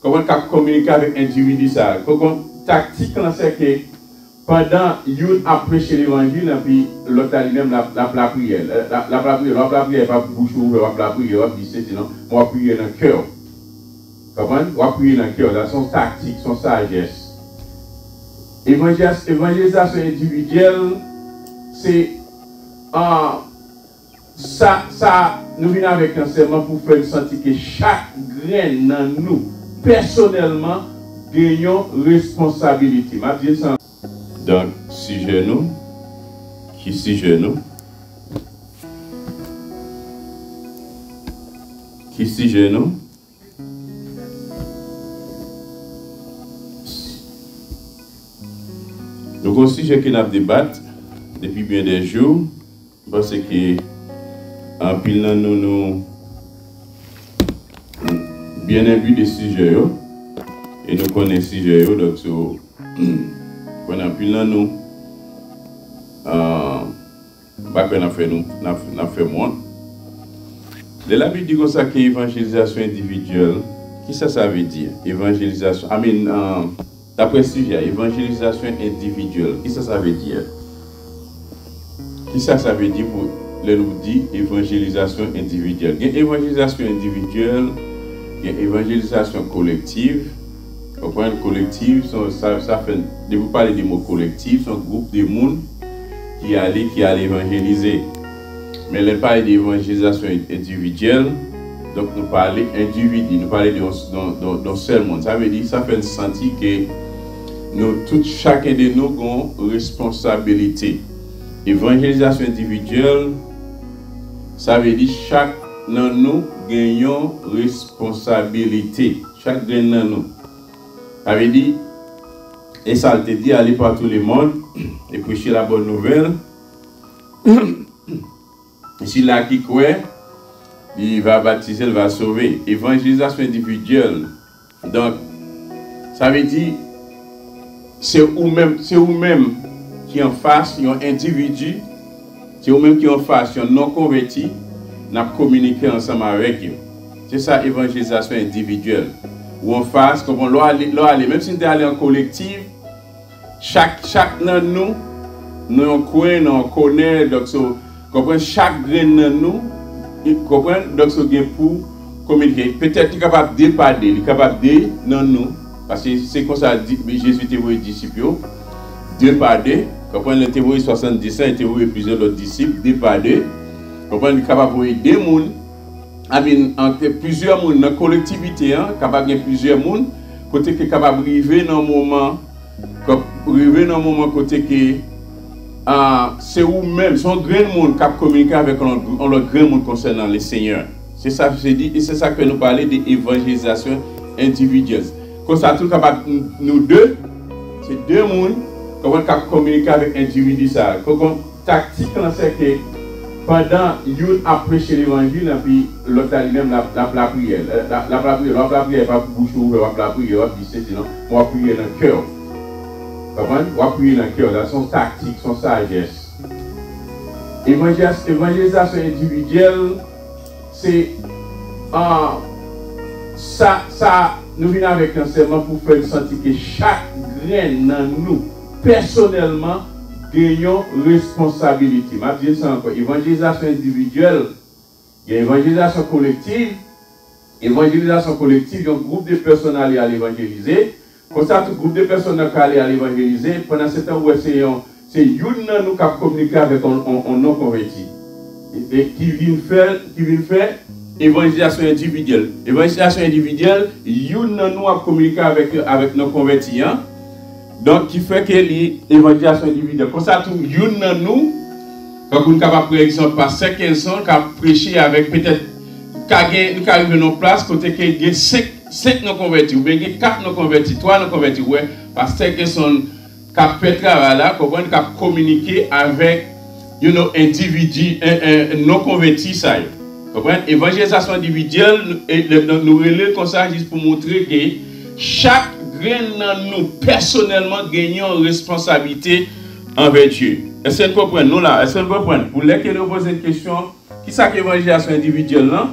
comment communiquer avec individu ça. Comment tactique c'est que pendant une a prêché l'évangile et puis l'autre lui-même la prière. La prière pas bouche ouverte, la prière dit c'est sinon moi prier dans le cœur. Comprenez? On va prier dans le cœur, dans son tactique, son sagesse. Évangélisation individuelle, c'est ça nous venons avec un serment pour faire sentir que chaque graine dans nous, personnellement, gagnons responsabilité. Donc, sujet nous, donc, un sujet que nous débattons depuis bien des jours, parce que en pile nous bien imbu des sujets et nous connaissons les sujets donc en pile nous pas qu'on a fait moins. De la Bible dit comme ça que évangélisation individuelle, qui ça veut dire? Évangélisation, d'après ce sujet, évangélisation individuelle, qui ça veut dire? Qui ça veut dire pour le nous dit évangélisation individuelle? Il y a évangélisation individuelle, il y a évangélisation collective. Vous comprenez, collective, ça fait, de vous parler des mots collectifs, c'est un groupe de monde qui allait évangéliser. Mais le parler d'évangélisation individuelle, donc nous parlons individu, nous parlons d'un seul monde. Ça veut dire, ça fait sentir que nous, chacun de nous avons une responsabilité. Évangélisation individuelle, ça veut dire chaque de nous gagnons responsabilité. Chaque de nous. Ça veut dire, et ça te dit, aller par tout le monde et prêcher la bonne nouvelle. Si là qui croit, il va baptiser, il va sauver. Évangélisation individuelle. Donc, ça veut dire, c'est vous-même qui en face, un individu, c'est vous-même qui en face, un non converti, n'a communiqué ensemble avec eux. C'est ça, évangélisation individuelle. Ou en face, comme on doit aller, même si on est allé en collectif, chaque nous, nous connaissons, donc, comprenez, chaque graine de nous, comprenez, donc, c'est pour communiquer. Peut-être qu'il est capable de déparler, il est capable de nous, parce que c'est comme ça Jésus était aux disciples, déparler, comprenez, il était aux 70 ans, il était aux plusieurs autres disciples, déparler, comprenez, il est capable de aider les gens. Entre plusieurs personnes dans la collectivité, capable de plusieurs personnes, côté qui est capable de arriver dans un moment côté que c'est vous-même, son grand monde qui communique avec le grand monde concernant le Seigneur. C'est ça que je dis, et c'est ça que nous parlons d'évangélisation individuelle. Comme ça, tout capable, nous deux, c'est deux mondes qui communiquent avec l'individu. Comme tactique, c'est que pendant une a prêché l'évangile et puis l'autre lui-même la prière. La prière pas bouche ouverte, la prière dit c'est sinon moi prier dans le cœur. Comprenez? On va prier dans le cœur, dans son tactique, son sagesse. Évangélisation individuelle, c'est ça nous venons avec un serment pour faire sentir que chaque graine dans nous, personnellement, gagnons responsabilité. Je dis ça encore. Évangélisation individuelle, il y a évangélisation collective. Évangélisation collective, il y a un groupe de personnes à l'évangéliser. Comme ça, tout groupe de personnes qui allaient à l'évangéliser, pendant ce temps, c'est une nous qui communiqué avec un non converti. Et qui vient faire évangélisation individuelle. Évangélisation individuelle, une nous a communiqué avec nos convertis. Donc, qui fait que l'évangélisation individuelle. Comme ça, tout une nous, quand on est capable, par exemple, par 5 personnes qui ont prêché avec peut-être, nous arrivons dans une place, côté qu'il y a 5 non convertis, ou bien 4 non convertis, 3 non convertis, ouais, parce que personnes qui ont fait travail là, qui ont communiqué avec un individu, un non converti, ça. Évangélisation individuelle, nous relèvons comme ça juste pour montrer que chaque graine nous personnellement gagnons responsabilité envers Dieu. Est-ce que vous comprenez? Nous là, est-ce que vous comprenez? Pour lesquels nous posons une question, qui est l'évangélisation individuelle là?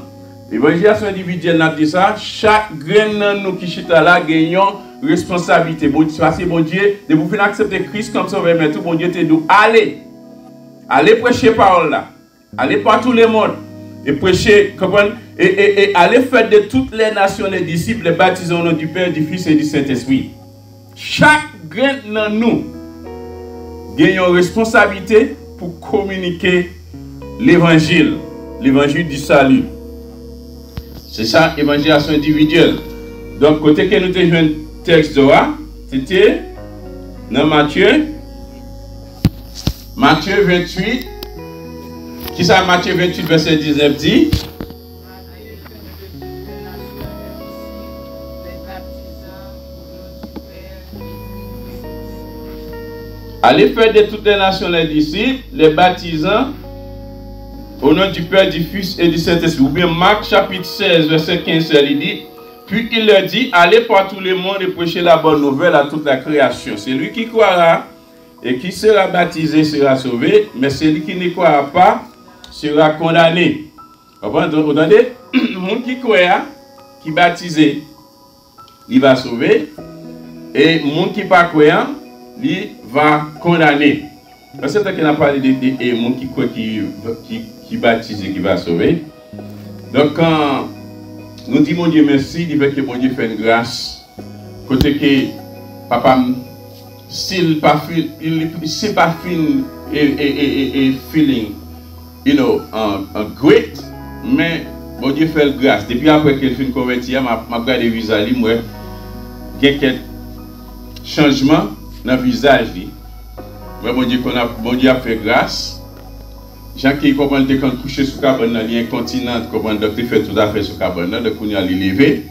L'évangélisation individuelle n'a dit ça. Chaque grain de nous qui chita là, gagnons responsabilité. Bon, parce que bon Dieu, de vous faire accepter Christ comme sauveur, mais tout bon Dieu te dit, allez prêcher parole là. Allez par tout le monde. Et prêcher, et allez faire de toutes les nations les disciples, les baptisés au nom du Père, du Fils et du Saint-Esprit. Chaque grain de nous gagnons responsabilité pour communiquer l'évangile du salut. C'est ça, évangélisation individuelle. Donc, côté que nous avons un texte de là, c'était dans Matthieu 28. Qui ça, Matthieu 28, verset 19 dit? Allez faire de toutes les nations les disciples, les baptisants au nom du Père, du Fils et du Saint-Esprit. Ou bien Marc chapitre 16, verset 15, il dit, puis il leur dit, allez par tout le monde et prêchez la bonne nouvelle à toute la création. Celui qui croira et qui sera baptisé sera sauvé, mais celui qui ne croira pas sera condamné. Vous entendez? Le monde qui croit, qui baptisé, il va sauver, et le monde qui ne pas croyant, il va condamner. C'est ça qu'on a parlé de monde qui croit, qui baptisé, qui va sauver. Donc, quand nous disons, mon Dieu, merci, il veut que mon Dieu fait une grâce. Côté que papa, s'il pas feel et feeling, you know, great, mais mon Dieu fait grâce. Depuis après qu'il fait une conversion, je regarde le visage, moi, il y a quelques changements dans le visage. Mais mon Dieu a fait grâce. Gens qui comprennent que quand coucher sous cabane, il y a un continent, comprennent que tu fais tout à fait sous cabane, donc on y a lever.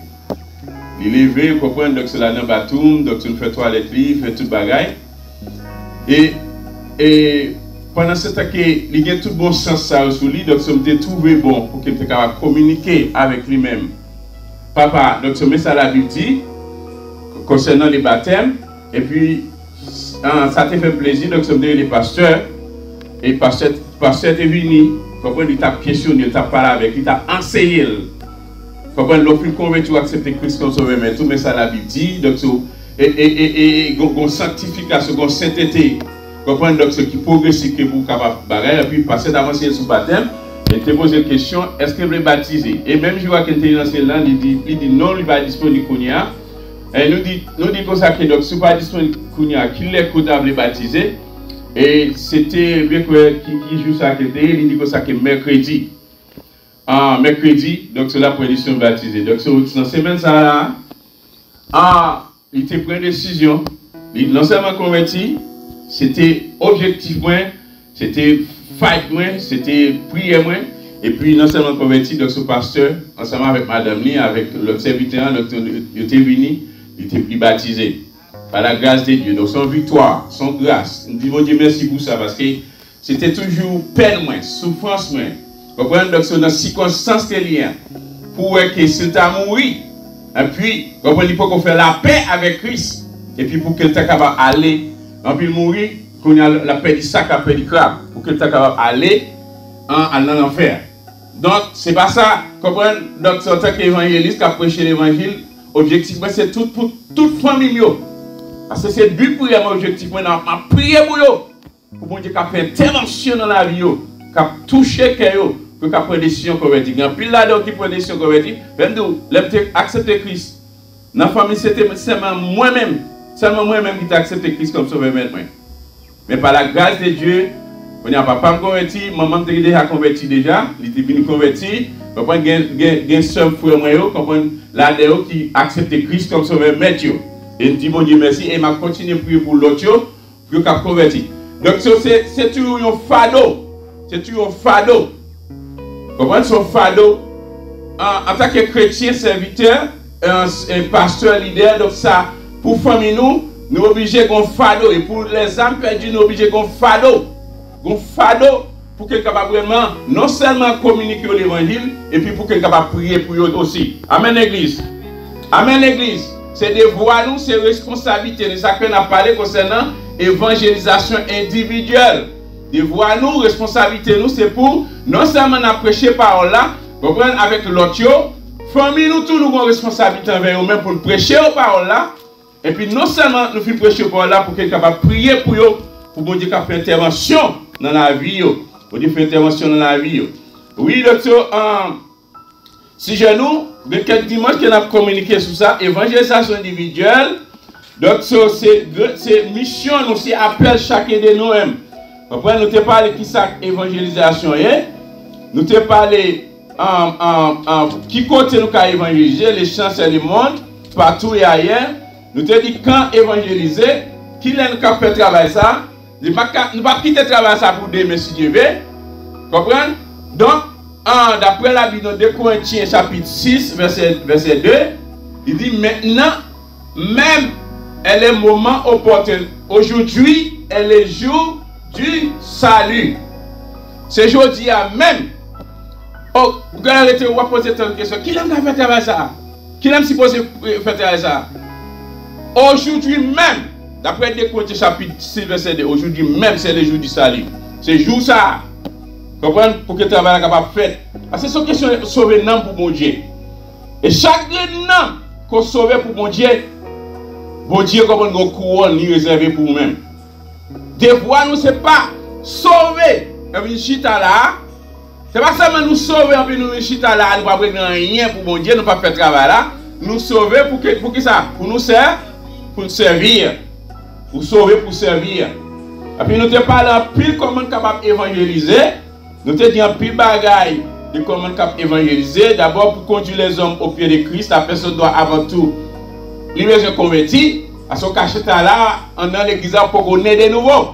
Lever, comprendre donc c'est là dans batoum, donc tu fais toilette, fait tout bagaille. Et pendant ce temps que il y a tout bon sens ça sur lui, donc ça me trouvé bon pour qu'il soit capable de communiquer avec lui-même. Papa, donc ça met ça la Bible dit concernant les baptêmes, et puis ça te fait plaisir, donc ça me dit les pasteurs, et pasteur est venu, comprendre, il t'a questionné, il t'a parlé avec, il t'a enseigné. Comprendre, l'offre convaincu accepter Christ comme sauveur, mais tout met ça la Bible dit, donc et sanctification, sainteté. Comprendre donc ce qui progresse que vous capable de et puis passer d'avancer sur le baptême et te poser une question, est-ce que vous êtes baptisé? Et même je vois qu'il était dans là, il dit non, il va disponible Kounia. Et nous dit comme ça que donc si vous pas disponible Kounia, qu'il l'écoute à vous baptiser. Et c'était qui joue ça il dit comme ça que mercredi. Mercredi, donc c'est la prédiction baptisée. Donc dans cette semaine ça là, il te prend une décision, il non seulement converti. C'était objectivement, c'était fight, c'était prière, et puis non seulement converti, donc ce pasteur, ensemble avec madame Lee, avec l'autre serviteur, il était venu, il était plus baptisé. Par la grâce de Dieu, donc son victoire, son grâce. Nous disons Dieu merci pour ça, parce que c'était toujours peine, souffrance, comprenez, donc c'est dans circonstances que lien, pour que c'est à mourir, et puis, comprenez, il faut qu'on fasse la paix avec Christ, et puis pour qu'il soit capable d'aller. En puis mourir, qu'on a la paix du sac, la paix du crabe, pour que tu sois capable d'aller en enfer. Donc, c'est pas ça. Comprenez? Donc, c'est en tant qu'évangéliste qui a prêché l'évangile, objectivement, c'est pour toute famille. Parce que c'est le but pour eux, objectivement, ma prière pour eux. Pour mon Dieu, qui a fait intervention dans la vie, qui a touché eux, pour qu'il a pris des décisions converties. Il y a plus là qui prend des décisions converties. Même nous, accepter Christ. Dans la famille, c'était seulement moi-même. Seulement moi-même qui t'ai accepté Christ comme sauveur maintenant. Mais par la grâce de Dieu, on a papa me converti, maman me déjà converti déjà, il était venu converti, papa gen seul frère moi là qui accepté Christ comme sauveur maintenant. Et dit bon Dieu merci et m'a continué à prier pour l'autre pour qu'il converti. Donc c'est toujours un fardeau. C'est toujours un fardeau. Comprenez son fardeau en tant que chrétien serviteur, un pasteur leader donc ça pour famille nous sommes obligés de fardeau. Et pour les âmes perdues, nous sommes obligés de fardeau. Un fardeau pour qu'ils soient capables vraiment non seulement communiquer l'évangile, et puis pour qu'ils soient capables de prier pour eux aussi. Amen l'église. Amen l'église. C'est des voix nous, c'est responsabilité. C'est ça qu'on a parlé concernant évangélisation individuelle. Des voix nous, responsabilité nous, c'est pour non seulement prêcher parole là, comprenez, avec l'autre, famille, nous tous nous avons responsabilité envers nous-mêmes pour nous prêcher aux paroles là. Et puis non seulement nous faisons prêcher aux paroles là pour qu'elle capable de prier pour eux, pour bon Dieu qui fait intervention dans la vie, pour Dieu fait intervention dans la vie. Oui, docteur, si je nous, de quelques dimanches qu'on a communiqué sur ça, évangélisation individuelle, donc c'est mission, nous c'est appel chacun de nous-mêmes. Après, nous te parlé qui ça évangélisation est, nous te parlé qui côté nous qu'à évangéliser, les chances et le monde, partout et ailleurs. Nous te dit quand évangéliser, qui l'a nous fait travail ça, nous ne pas quitter travail ça pour demain si Dieu veut. Comprenez? Donc, d'après la Bible, 2 Corinthiens chapitre 6, verset 2, il dit maintenant, même est le moment opportun. Aujourd'hui est le jour du salut. C'est aujourd'hui même. Oh, vous allez poser une question. Qui aime faire travail ça? Qui aime supposer faire travail ça? Aujourd'hui même, d'après 2 Corinthiens chapitre 6, verset 2, aujourd'hui même c'est le jour du salut. C'est le jour ça. Comprenez? Pour que le travail soit capable de faire. Parce que c'est une question de sauver l'âme pour mon Dieu. Et chaque âme qu'on sauve pour mon Dieu comme un couronne réservé pour nous-mêmes. Des fois, nous ne sommes pas sauver. Et puis, chita là. C'est pas seulement nous sauver, et puis nous chita là, nous ne pouvons pas rien pour mon Dieu, nous ne pouvons pas faire travail là. Nous sauver pour qui ça? Pour nous servir. Pour nous servir. Pour sauver, pour servir. Et puis, nous te parlons en pile comment capable d'évangéliser. Nous te disons en pile bagaille de comment capable d'évangéliser. D'abord, pour conduire les hommes au pied de Christ, la personne doit avant tout l'immersion convertie. À son cachet là, on dans l'église pour qu'on ait de nouveau.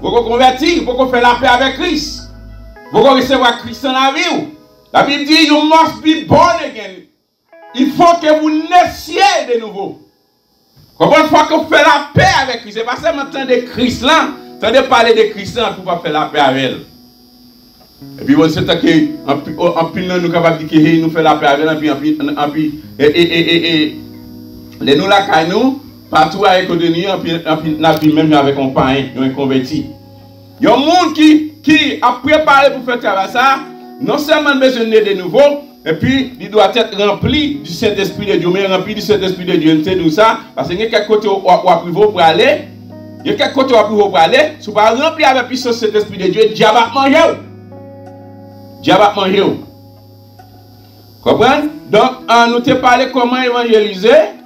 Pour qu'on convertir, pour qu'on fasse la paix avec Christ. Pour qu'on recevoir Christ dans la vie. La Bible dit, you must be born again. Il faut que vous naissiez de nouveau. Comment fois qu'on fait la paix avec Christ? C'est pas seulement temps de Christ là, temps de parler de Christ là pour pas faire la paix avec elle. Et puis, c'est ça que, en pile, nous sommes capables de dire que nous faisons la paix avec elle, et nous la nous, partout avec nous, puis même avec un païen, un converti. Il y a un monde qui a préparé pour faire travail ça, non seulement besoin de nouveau, et puis il doit être rempli du Saint-Esprit de Dieu, mais rempli du Saint-Esprit de Dieu, c'est tout ça, parce qu'il y a quelques côtés où on pour aller, il y a quelques côtés où on pour aller, si on ne pas rempli avec le Saint-Esprit de Dieu, diable va manger. Diable va manger. Comprenez? Donc, nous te parlé comment évangéliser.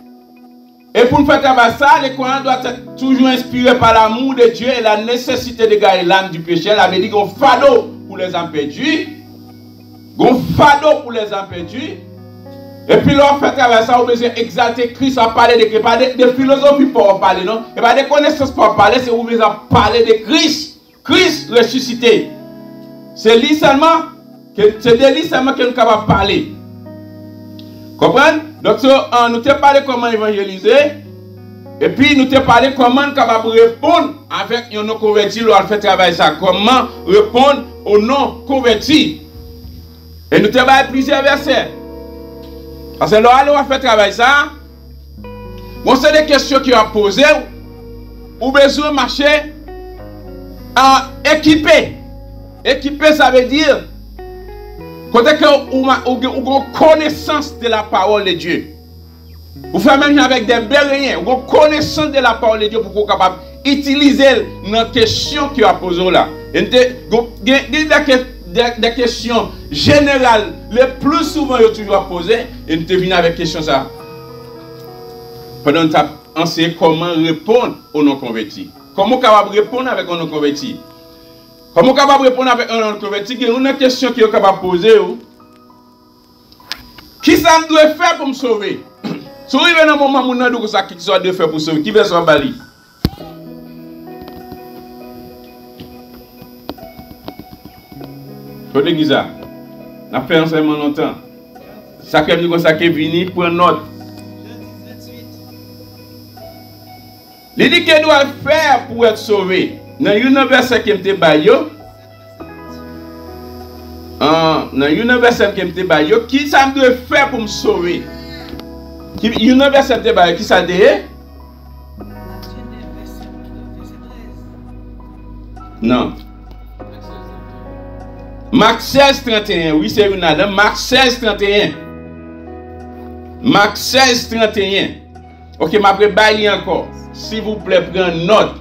Et pour nous faire travailler ça, le Coran doit être toujours inspiré par l'amour de Dieu et la nécessité de gagner l'âme du péché. La Bible dit qu'on fardeau pour les âmes perdues. Qu'on fardeau pour les âmes perdues. Et puis, là, on fait travailler ça, on a besoin d'exalter Christ, à parler de pas de philosophie pour en parler, non? Et pas de connaissances pour en parler, c'est où vous besoin de parler de Christ. Christ ressuscité. C'est lui seulement, c'est de lui seulement que nous sommes capables de parler. Comprenez? Donc, nous te parlé comment évangéliser. Et puis, nous te parlé comment nous sommes capables de répondre avec un non converti. Nous allons faire travailler ça. Comment répondre aux non convertis. Et nous te parlé plusieurs versets. Parce que là, on va faire travailler ça. Bon, c'est des questions qui ont posées. Ou besoin de marcher équipé. Équipé, ça veut dire quand vous avez connaissance de la parole de Dieu. Vous faites même avec des béréniens. Vous avez connaissance de la parole de Dieu pour que vous soyez capable d'utiliser les questions qui ont posées là. Des questions générales, les plus souvent, vous toujours posées. Et nous te venons avec des questions ça. Pendant que nous avons enseigné comment répondre aux non-convertis. Comment vous capable de répondre avec un non-converti? Comment vous capable de répondre avec un non-converti? Il y a une question qui est capable de poser. Qui ça doit faire pour me sauver? Si vous arrivez dans un moment où vous avez ça, qui ça doit faire pour sauver? Qui veut s'en bali? Côté Giza, on a fait enseignement longtemps. Ça qui est ça qui est venu pour un autre. Il dit qu'il doit faire pour être sauvé. Dans une verset qui est baillot, dans une verset qui est baillot, qui ça doit faire pour me sauver? Une verset qui est baillot, qui ça dit? Non. Marc 16, 31. Oui, c'est une année. Marc 16, 31. Marc 16, 31. Ok, ma prébaille encore. S'il vous plaît, prenez note.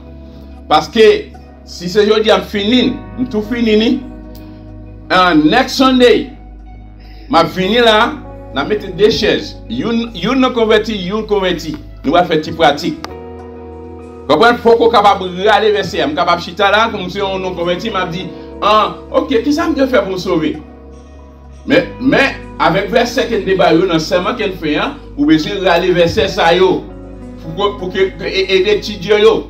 Parce que si c'est aujourd'hui, je fini. Je tout fini. Next Sunday, je fini là. Je vais mettre deux chaises. Vous ne converti, vous converti. Nous allons faire une pratique. Comprenez? Il faut qu'on soit capable de aller vers ça. Je suis capable de chita là, comme si on nous converti, m'a dit, ok, qu'est-ce que ça me faire pour me sauver? Mais avec verset qu'on débat, dans seulement qu'on fait, vous besoin d'aller verset ça pour que étudier yo.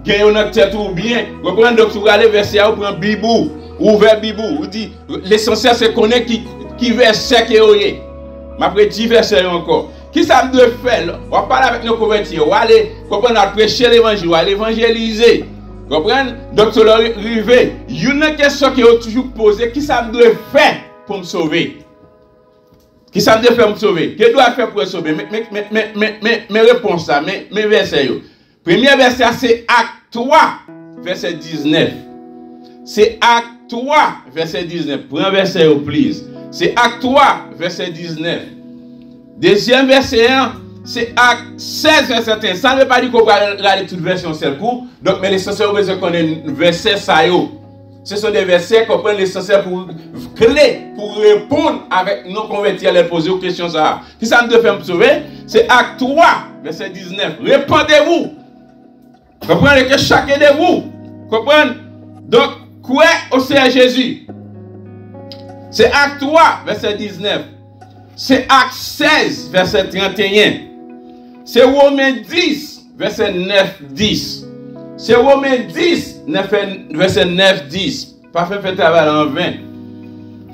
Gagner notre tête ou bien. Comprenez? Donc vous allez verset, vous prenez Bibou, ouvert Bibou, vous dit l'essentiel c'est connaître qui verset que vous avez. Après 10 versets encore. Qui ça me doit faire? On va parler avec nos convertis. On va aller, comprendre, prêcher l'évangile, on va aller évangéliser. Comprenez? Donc, sur l'arrivée, il y a une question qui est toujours posée. Qui ça me doit faire pour me sauver? Qui ça me doit faire pour me sauver? Qu'est-ce que doit faire pour me sauver? Mes réponses, ça, mes versets. Premier verset, c'est Acte 3, verset 19. C'est Acte 3, verset 19. Premier verset, please. C'est Acte 3, verset 19. Deuxième verset 1, c'est Acte 16, verset 1. Ça ne veut pas dire qu'on va regarder toute version seul coup. Donc, mais l'essentiel, vous connaissez verset ça. Ce sont des versets qu'on prend l'essentiel pour clé, pour répondre avec nos convertis à leur poser aux questions. Ça. Si ça me doit faire me sauver, c'est Acte 3, verset 19. Répondez-vous. Comprenez que chacun de vous. Comprenez? Donc, quoi au Seigneur Jésus? C'est Acte 3, verset 19. C'est Acte 16, verset 31. C'est Romains 10, verset 9, 10. C'est Romains 10, verset 9, 10. Pas fait travail en 20.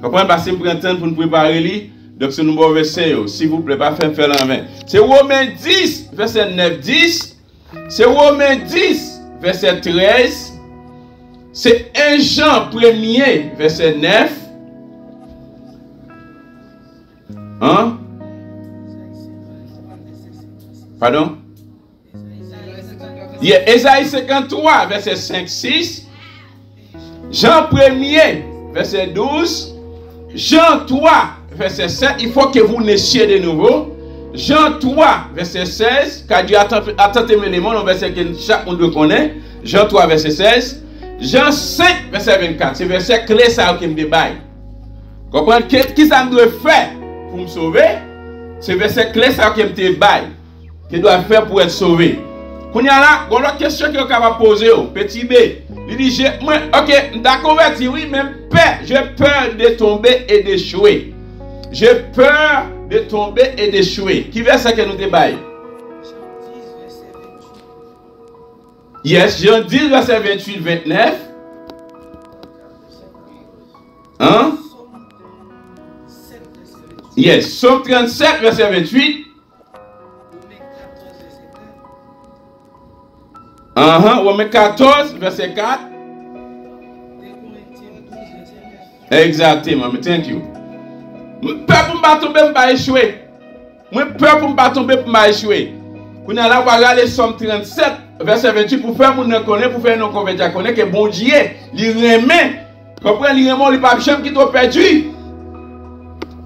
Comprenez? Parce que pour un temps pour nous préparer, donc c'est un nouveau verset. S'il vous plaît, pas faire en 20. C'est Romains 10, verset 9, 10. C'est Romains 10, verset 13. C'est 1 Jean 1er, verset 9. Hein? Pardon? Ésaïe 53, verset 5, 6. Jean 1er, verset 12. Jean 3, verset 7. Il faut que vous naissiez de nouveau. Jean 3, verset 16. Car Dieu a tant aimé les mondes, un verset que chaque monde connaît. Jean 3, verset 16. Jean 5, verset 24. C'est verset clé ça qui me débaille. Comprenez? Qui ça doit faire pour me sauver? C'est verset clé ça qui me débaille. Qui doit faire pour être sauvé? Quand il y a là, il y a une question que vous pouvez poser. Petit B. Il dit, ok, d'accord, oui, mais j'ai peur de tomber et d'échouer. J'ai peur de tomber et d'échouer. Qui verset que nous débaille? Yes, Jean 10, verset 28, 29. Hein? Yes, Somme 37, verset 28. Romains 14, verset 4. Exactement, thank you. Je peur pour ne tomber, pour échouer. Je peur pour ne tomber, pour échouer. Vous allez regarder Somme 37, verset 28, pour faire mon connaître, pour faire nos convertir, connaître que bon Dieu, il remet. Comprenez, il remet, il pas jamais qui t'a perdu.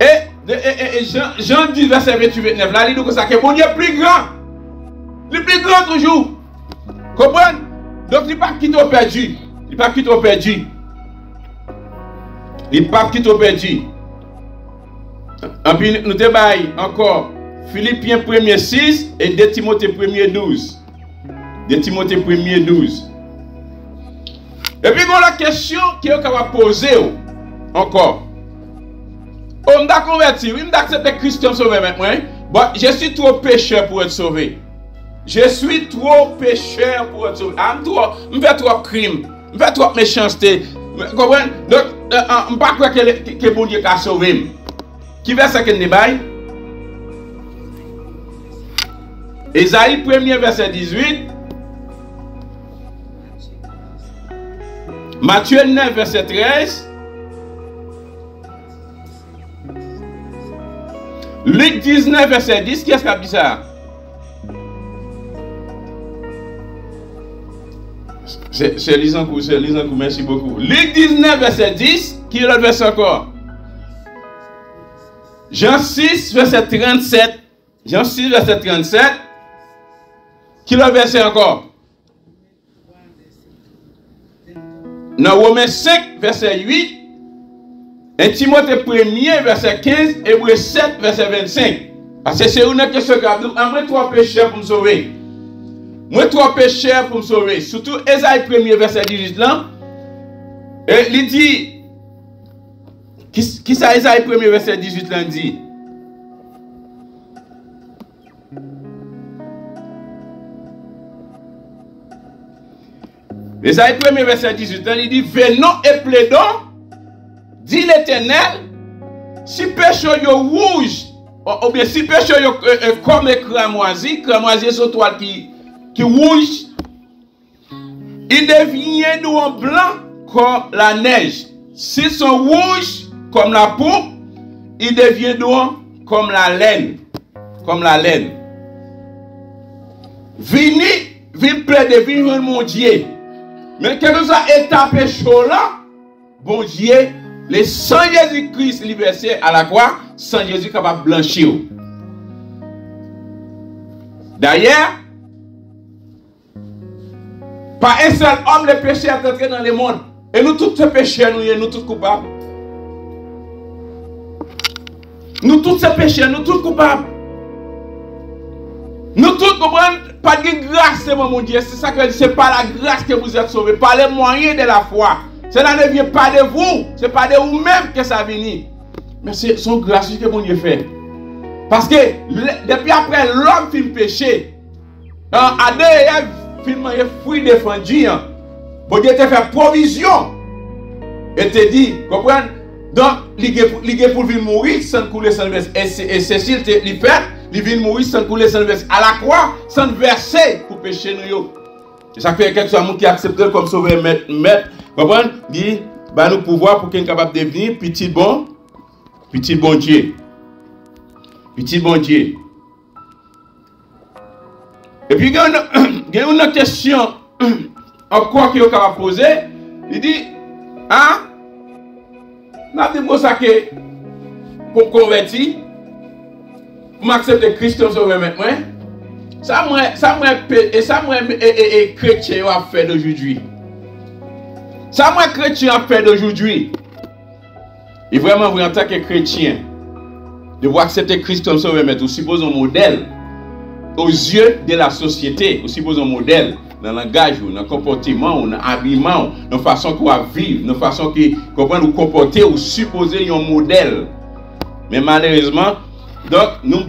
Et Jean 10, verset 28, 29, là, il dit que ça, que bon Dieu est plus grand. Le plus grand toujours. Comprenez? Donc, il n'est pas qui t'a perdu. Il n'est pas qui t'a perdu. Il n'est pas qui t'a perdu. Et puis, nous débaillons encore Philippiens 1er 6 et 2 Timothée 1er 12. 2 Timothée 1er 12. Et puis, on a la question qui est capable de poser encore. On m'a converti, oui, m'a accepté Christ sauvé maintenant. Bon, je suis trop pécheur pour être sauvé. Je suis trop pécheur pour être sauvé. Je fais trop crime. Je fais trop méchanceté. Vous comprenez? Donc, je ne sais pas quoi que bon Dieu a sauvé. Qui verset que nous baille? Ésaïe 1er, verset 18. Matthieu 9, verset 13. Luc 19, verset 10. Qui est-ce qui a dit ça? C'est lisant coup, merci beaucoup. Luc 19, verset 10, qui est l'autre verset encore? Jean 6, verset 37. Jean 6, verset 37. Qui est l'autre verset encore? Dans Romains 5, verset 8. Et Timothée 1er, verset 15. Hébreux 7, verset 25. Parce que c'est une question qui a dit, moi, trois pécheurs pour me sauver. Moi, trois pécheurs pour me sauver. Surtout, Ésaïe 1er, verset 18 là. Et il dit, qui ça, Ésaïe 1er, verset 18 là, dit? Ésaïe 1er, verset 18 là, il dit, venons et plaidons, dit l'Éternel, si pécheur yo rouge, ou bien si pécheur yo comme cramoisi sur toile qui rouge, il devient noir blanc comme la neige. S'ils sont rouges comme la peau, il devient noir comme la laine. Comme la laine. Vini plaider, vini mon Dieu. Mais quel que soit l'état pécheur là, bon Dieu, le sang Jésus-Christ versé à la croix, sang Jésus capable de blanchir. D'ailleurs, pas un seul homme le péché est entré dans le monde. Et nous tous ces pécheurs, nous tous coupables. Nous tous ces pécheurs, nous tous coupables. Nous tous comprenons, pas de grâce, mon Dieu. C'est ça que c'est pas la grâce que vous êtes sauvés, par les moyens de la foi. Cela ne vient pas de vous, c'est pas de vous-même que ça vient. Mais c'est son grâce que mon Dieu fait. Parce que depuis après l'homme fin péché, Adam et Ève fin manger fruit défendu. Bon Dieu te fait provision. Et te dit, comprenez? Donc, il pour venir mourir sans couler sans verser. Et Cécile te li fait, il vient mourir sans couler sans verser. À la croix, sans verser pour pécher nous. Et ça fait quelque chose qui accepte comme sauveur maître. Comprenez? Dit, bah nous pouvoir pour qu'il soit capable de devenir petit bon Dieu. Petit bon Dieu. Et puis, il y a une question encore qu'il est capable de poser. Il dit, ah, n'a dit pour ça que pour convertir, pour m'accepter Christ comme sauveur maintenant, ça moi chrétien a fait d'aujourd'hui. Ça moi chrétien a fait d'aujourd'hui. Et vraiment, vous en tant que chrétien, de vous accepter Christ comme sauveur maintenant, vous supposez un modèle aux yeux de la société, vous supposez un modèle dans le langage, dans le comportement, dans l'habillement, dans la façon qu'on va vivre, dans la façon qu'on nous comporter, vous supposez un modèle. Mais malheureusement, donc nous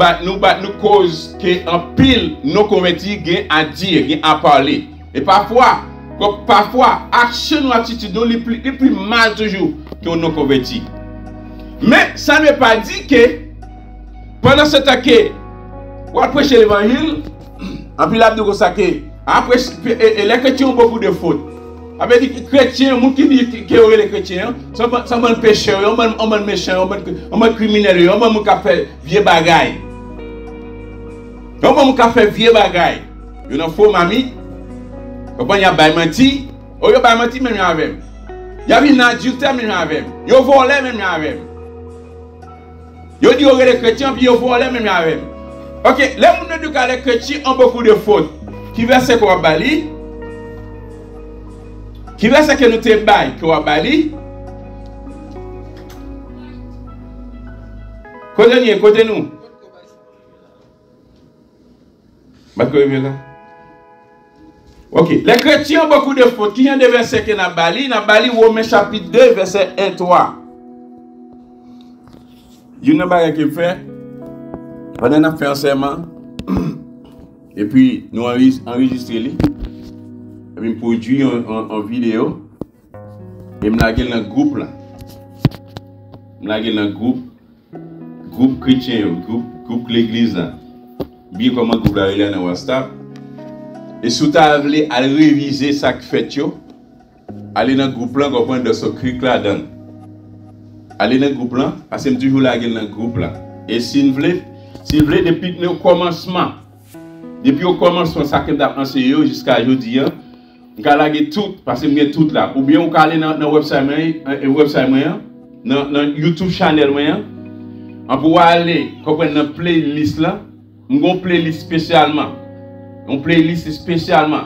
cause qu'en pile, nous convertis à dire, à parler. Et parfois, action ou attitude, nous les plus mal toujours qu'on nous convertit. Mais ça ne veut pas dire que pendant ce temps que on prêche l'évangile, en plus là, après, les chrétiens ont beaucoup de fautes. Avec les chrétiens, les gens qui disent que les chrétiens sont des pécheurs, sont des méchants, sont des criminels, sont des gens qui font vieux bagailles. Ils sont des gens qui font vieux bagailles. Ils ont faux mamie. Ils ont menti. Ils ont menti même avec. Ils ont un adultère même avec. Ils ont volé même avec. Ils ont dit que les chrétiens, puis ils ont volé même avec. Ok, les gens qui les chrétiens ont beaucoup de fautes. Qui verset qu'on va bali? Qui verset que nous te bail qu'on va bali? Côté nous. Ok, les chrétiens ont beaucoup de fautes. Qui y a des versets que nous bali? Nous bali Romains chapitre 2, verset 1-3. Il y a une chose qui fait. Pendant qu'on a fait un serment. Et puis, nous enregistrons, et puis, nous produisons en vidéo, et nous avons dans le groupe là. Nous avons dans le groupe chrétien, groupe l'église là. Bien comme un groupe là dans WhatsApp. Et si vous voulez aller réviser ça que fait, allez dans le groupe là, vous pouvez de ce clic là dedans. Allez dans le groupe là, parce que je suis toujours là dans le groupe là. Et si vous voulez, depuis le commencement, ça que j'ai enseigné jusqu'à aujourd'hui, Je vais laguer tout, parce que je tout là. Ou bien, vous allez dans le website, dans YouTube channel, on peut aller dans la playlist là. Une playlist spécialement. Une playlist spécialement.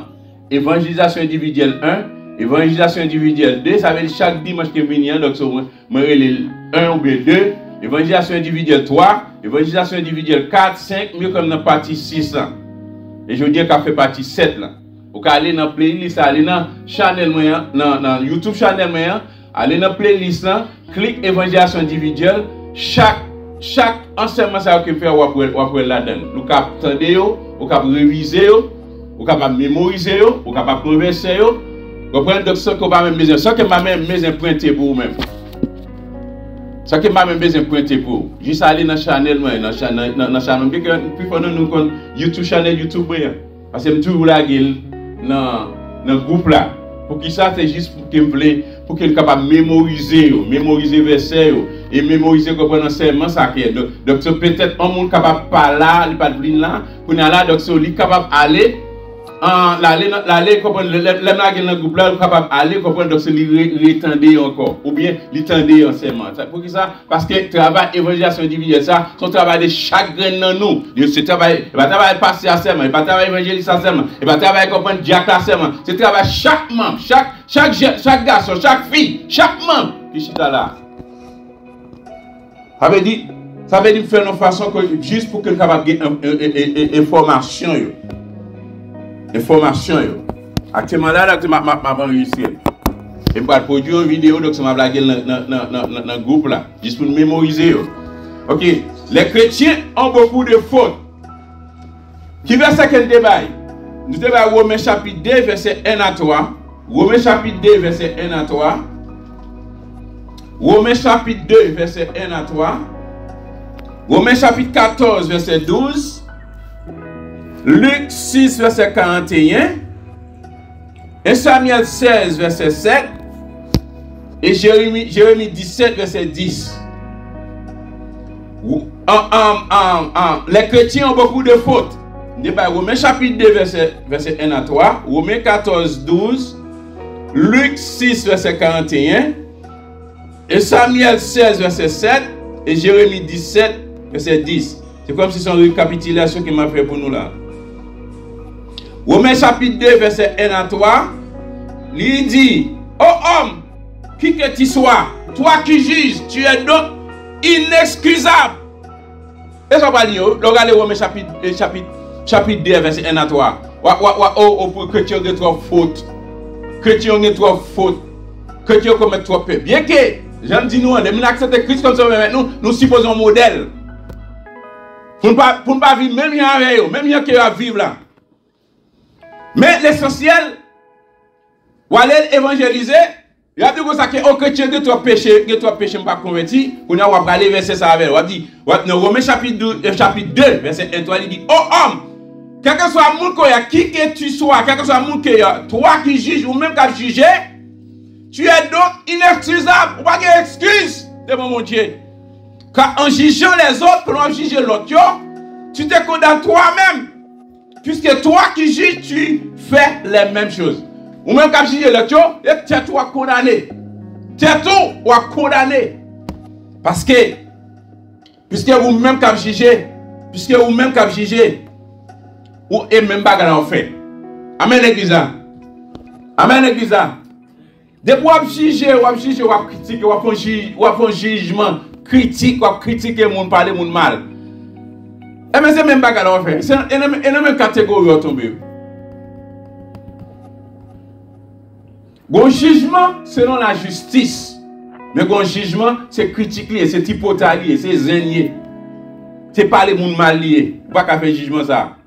Évangélisation individuelle 1, évangélisation individuelle 2. Ça veut dire chaque dimanche que je viens, donc je vais 1 ou bien 2. Évangélisation individuelle 3, évangélisation individuelle 4, 5, mieux comme dans la partie 6 là. Et je veux dire qu'elle fait partie 7 là. Vous pouvez aller dans la playlist, aller dans channel moyen, dans YouTube channel moyen, aller dans la playlist là, clique évangélisation individuelle, chaque enseignement ça que faire ou après là-dedans. Vous pouvez attendre, vous pouvez réviser, vous pouvez mémoriser, vous pouvez converser, vous comprenez donc ça que pas même besoin, ça que m'a même besoin pointer pour vous même. Ça que m'a même besoin pointer pour vous. Juste aller dans channel moi, dans channel puis pendant nous YouTube channel YouTube parce que me toujours la gueule dans groupe là. Pour qui ça c'est juste pour qu'il me pour qu'il capable mémoriser verset et mémoriser comprendre enseignement ça qui est donc c'est peut-être un monde capable pas là, il pas de là, pour là donc c'est lui capable aller l'aller comprendre le groupe là capable aller comprendre donc c'est lui retendre encore ou bien l'étendre enseignement. Pour qui ça parce que travail évangélisation individuelle ça son travail de chaque grain dans nous. C'est travail pas travail passer enseignement, pas travail évangéliste enseignement, pas travail comprendre diacre enseignement. C'est travail chaque membre, chaque garçon, chaque fille, chaque membre qui chita là. Ça veut dire faire de façon que juste pour que le capable de information actuellement là m'a enregistré et je vais produire une vidéo donc ça m'a blagué dans le groupe là juste pour mémoriser. OK, les chrétiens ont beaucoup de fautes. Qui verset quel débat? Nous débat Romains chapitre 2 verset 1 à 3. Romains chapitre 2 verset 1 à 3. Romains chapitre 2 verset 1 à 3. Romains chapitre 14 verset 12. Luc 6 verset 41. Et Samuel 16 verset 7. Et Jérémie 17 verset 10. Les chrétiens ont beaucoup de fautes. Romains chapitre 2 verset 1 à 3. Romains 14 12. Luc 6 verset 41. Et Samuel 16 verset 7. Et Jérémie 17 verset 10. C'est comme si c'est une récapitulation qu'il m'a fait pour nous là. Romains chapitre 2 verset 1 à 3. Il dit: ô homme, qui que tu sois, toi qui juges, tu es donc inexcusable. Et ça va dire, regardez Romains chapitre 2 verset 1 à 3. Pour chrétien ont trop faute. Chrétien ont trop faute. Chrétien commettent trop peu. Bien que, j'aime dire nous, on accepte Christ comme ça, mais nous supposons un modèle. Pour ne pas vivre même rien avec eux, même rien qui va vivre là. Mais l'essentiel, ou aller évangéliser, il y a dit que ça que au chrétien de toi péché, pas converti, on a aller verset ça avec. On dit dans Romains chapitre 2 verset 1 il dit: ô homme, quel que soit le monde qui que tu sois, quel que soit le monde toi qui juges ou même qui as jugé, tu es donc inexcusable, ou pas de excuse devant mon Dieu. Car en jugeant les autres, pour en juger l'autre, tu te condamnes toi-même. Puisque toi qui juges, tu fais les mêmes choses. Ou même quand tu juges l'autre, tu es toi condamné. Tu es toi condamné. Parce que, puisque vous-même quand vous jugez, ou et même bagarre en fait. Amen l'église. Amen l'église. Depuis vous juger, vous critiquer, vous faites un jugement critique, vous critiquer les gens, parler les gens mal. Et mais c'est même bagarre en fait. C'est une même catégorie à tomber. Bon jugement selon la justice. Mais bon jugement, c'est critiquer, c'est hypotalier, c'est zénier. C'est pas les gens mal liés. Pas qu'à faire jugement ça.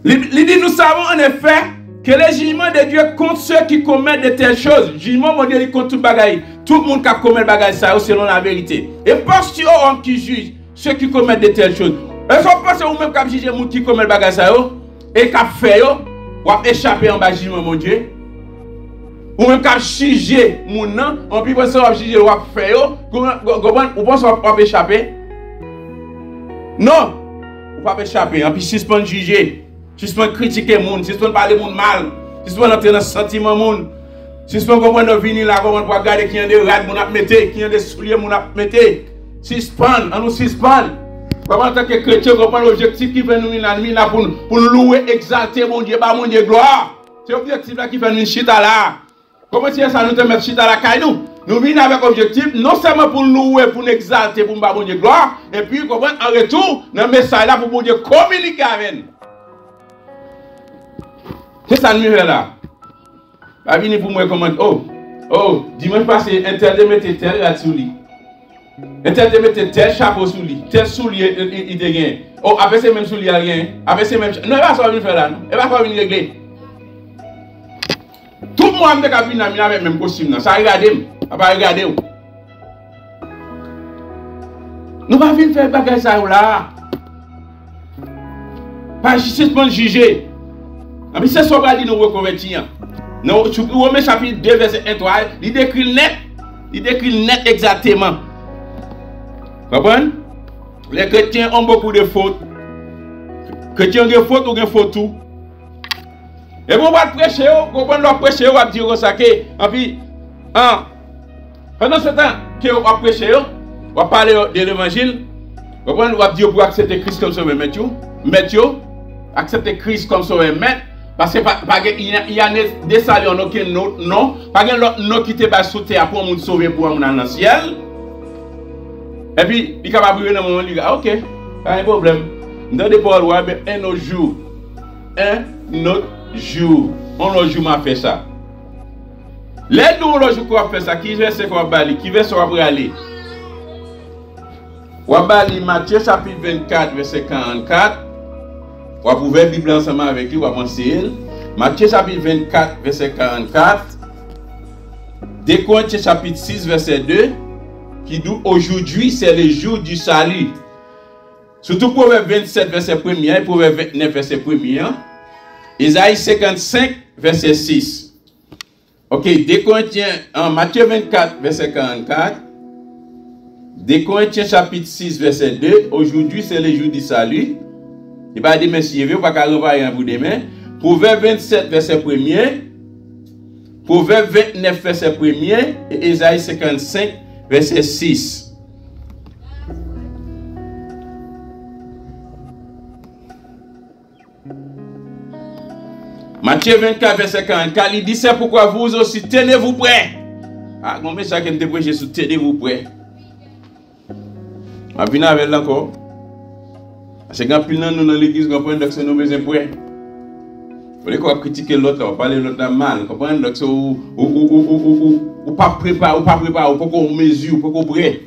Nous savons en effet que le jugement de Dieu contre ceux qui commettent de telles choses. Le jugement mon Dieu contre tout bagaille. Tout le monde qui commet bagaille ça selon la vérité. Et parce que homme qui juge ceux qui commettent de telles choses. Est-ce que vous pensez ou même qui juge les gens qui commettent bagaille ça et qui fait ou échapper en bas jugement mon Dieu? Ou même qui juge mon nom, on peut penser ou juger ou fait ou pense ou échapper? Non, ou pas échapper, on peut suspendre juger. suspend critiquer le monde, suspend parler le monde mal, suspend entrer dans le sentiment monde, suspend comprendre venir là, comment pour regarder qui y a des rades, mon a metté, qui y a des souliers, mon a metté, suspend, on nous suspend. Comment en tant que chrétien, comprendre l'objectif qui fait nous là pour louer, exalter mon Dieu, bah mon Dieu, gloire. C'est l'objectif là qui fait nous chita là. Comment c'est ça nous te mettre chita là, caille nous? Nous venons avec objectif, non seulement pour louer, pour nous exalter, pour nous bah mon Dieu, gloire, et puis comprendre en retour, dans le message là, pour mon Dieu communiquer avec nous. C'est ça nous fait là. Pas venir pour moi comment, oh, dimanche passé, un tel de mettre tel là sous lui. Un tel de mettre tel chapeau sous lui, tel soulier il te gagne. Oh, avec ces mêmes souliers il gagne, avec ces mêmes. Non, il va pas venir faire là, non. Il va pas venir régler. Tout le monde a venir avec le même costume, ça regarde, ça va regarder. Nous ne pouvons pas venir faire bagage ça là. Pas juste pour juger. Mais c'est ce qu'on dit nous reconvertir. Nous, Romains chapitre 2, verset 1, 3, il décrit net exactement. Vous comprenez? Les chrétiens ont beaucoup de fautes. Les chrétiens ont des fautes ou des fautes tout. Et vous allez prêcher, vous allez prêcher, vous allez dire ça. Et puis, pendant ce temps que vous allez prêcher, vous allez parler de l'évangile, vous allez dire pour accepter Christ comme sauveur maître. Accepter Christ comme sauveur maître. Parce qu'il y a des salaires en aucun non. Pas de l'autre nom qui te sous terre pour nous sauver pour nous dans le ciel. Et puis, il est capable de dire dans le moment, il dit, ok, pas de problème. Dans des paroles, un autre jour. Un autre jour. Un autre jour, m'a fait ça. Les deux autres jours qu'on fait ça, qui verset qu'on va aller, qui verset qu'on va aller. On va aller Matthieu chapitre 24, verset 44. On va ouvrir la Bible ensemble avec lui, on va penser. Matthieu chapitre 24, verset 44. 2 Corinthiens chapitre 6, verset 2. Qui dit aujourd'hui c'est le jour du salut. Surtout Proverbe 27, verset 1er, et Proverbe 29, verset 1er. Isaïe 55, verset 6. Ok, 2 Corinthiens, Matthieu 24, verset 44. 2 Corinthiens chapitre 6, verset 2. Aujourd'hui c'est le jour du salut. Il va dire merci, il ne va pas revoir un bout de main. Proverbe 27, verset 1er. Proverbe 29, verset 1er. Et Isaïe 55, verset 6. Matthieu 24, verset 44, il dit c'est pourquoi vous aussi tenez-vous prêts. Ah, mon message qui me prêché sur tenez-vous prêts. Je vais venir avec encore. Parce que quand nous dans l'église, nous comprenons que nous besoin prêts. Vous voulez critiquer l'autre, on parle de l'autre mal, comprenez donc ou pas préparé, ou pas préparé, ou pas qu'on mesure, ou pas qu'on prêt.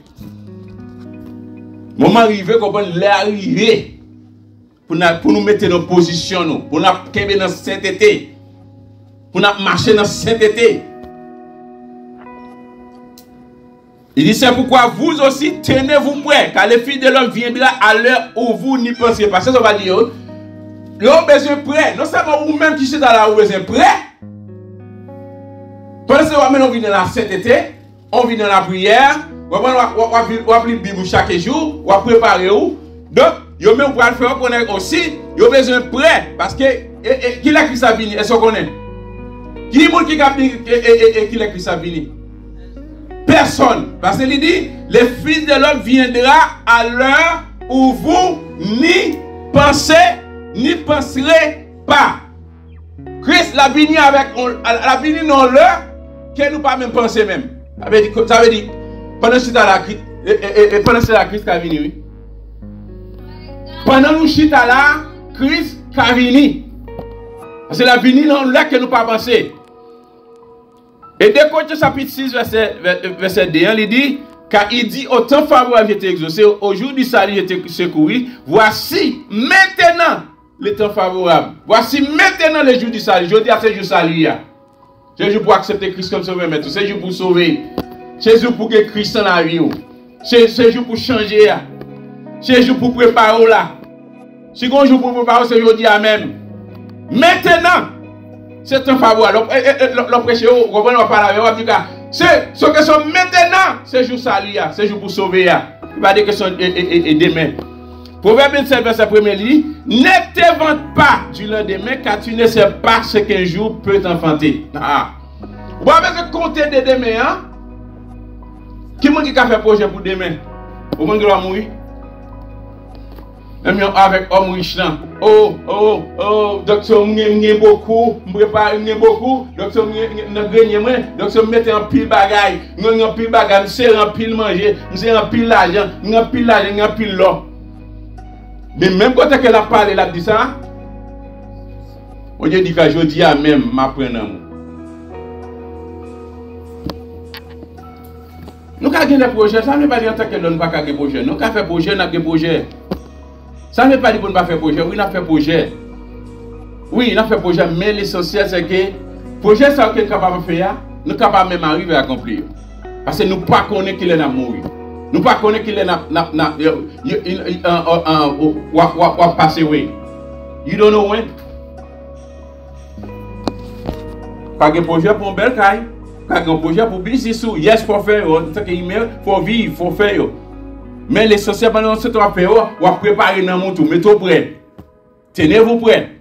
Moment arrivé, comprenez l'arrivée pour nous mettre dans position, pour nous camper dans sainteté, pour nous marcher dans sainteté. Il dit c'est pourquoi vous aussi tenez-vous prêts, car le Fils de l'homme viendra à l'heure où vous n'y pensez pas. C'est ce qu'on va dire. Vous avez besoin prêt. Non seulement vous-même qui êtes dans la besoin prêt. Pendant ce temps, on vient dans la sainteté, on vient dans la prière, on va lire la Bible chaque jour, on va préparer. Donc, vous même pour le faire connaître aussi, vous avez besoin prêt. Parce que, qui est Christ a venu? Est-ce qu'on connaît? Qui est le monde qui a venu et qui est Christ a venu? Personne. Parce qu'il dit, le Fils de l'homme viendra à l'heure où vous n'y pensez, n'y penserez pas. Christ l'a venu dans l'heure que nous pas même penser même. Ça veut dire, pendant que la Christ a venu, oui. Pendant nous chita là, Christ a venu. Parce qu'il a venu dans l'heure que nous pas penser. Et 2 Corinthiens chapitre 6, verset 2, il dit, car il dit, au temps favorable j'étais exaucé, au jour du salut j'étais secouru, voici maintenant le temps favorable. Voici maintenant le jour du salut. Je dis à ce jour salut. C'est le jour pour accepter Christ comme sauveur, c'est le jour pour sauver. C'est le jour pour que Christ en la vie. C'est le jour pour changer. C'est le jour pour préparer là. Si on jour pour préparer, c'est aujourd'hui à même. Maintenant. C'est un faveur. Le prêcher, on va parler avec vous. C'est ce que c'est maintenant. C'est jour salut, c'est jour pour sauver. Il va dire que c'est demain. Proverbe 27, verset 1er dit, ne t'invente pas du lendemain, car tu ne sais pas ce qu'un jour peut t'enfanter. Ah. Vous avez compter de demain, hein? Qui m'a dit qu'il a fait projet pour demain? Vous m'avez dit qu'il va mourir? Avec homme riche là. Docteur, m'y beaucoup, m'prépare beaucoup, docteur, m'y gagné moi, docteur, mettez en pile bagaille, en pile bagaille, m'sait en pile manger, m'sait en pile l'argent, en pile l'or. Mais même quand elle a parlé, elle a dit ça, on dit que je dis à même, m'apprendre. Nous avons des projets, ça ne veut pas dire que nous n'avons pas de projets. Nous avons fait projet, nous avons des projets. Ça ne veut pas dire qu'on n'a pas fait projet. Oui, on a fait projet. Oui, on a fait projet, mais l'essentiel c'est que le projet, ça qu'on est capable de faire, nous sommes capables même d'arriver à accomplir. Parce que nous ne connaissons pas qu'il est à mourir. Nous ne connaissons pas qu'il est à passer. You don't know when? Pas de projet pour un bel caille. Pas de projet pour business. Yes, il faut faire. Il faut vivre, il faut faire. Mais l'essentiel, pendant ce temps, on va préparer dans mon tour. Mettez-vous prêt. Tenez-vous prêt.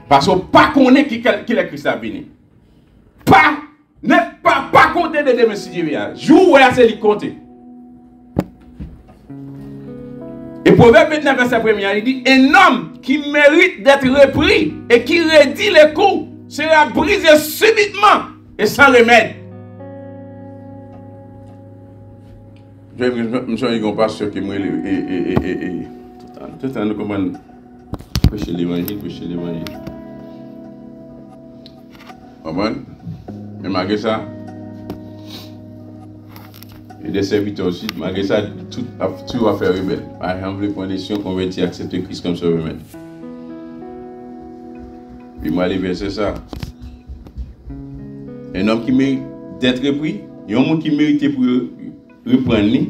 Parce qu'on ne pas connaît qui est Christ à venir. Pas compter de demain si Dieu vient. Jour où c'est lui compter. Et Proverbe 29, verset 1er, il dit, un homme qui mérite d'être repris et qui redit les coups sera brisé subitement et sans remède. Je suis un pasteur qui m'a tout le temps, nous commandons prêcher l'évangile, Mais malgré ça, il y a des serviteurs aussi, malgré ça, tout va faire rebelle. Par exemple, les conditions convertis, accepter Christ comme sauveur. Puis moi, les versets, c'est ça. Un homme qui mérite d'être repris, il y a un monde qui mérite pour reprendre.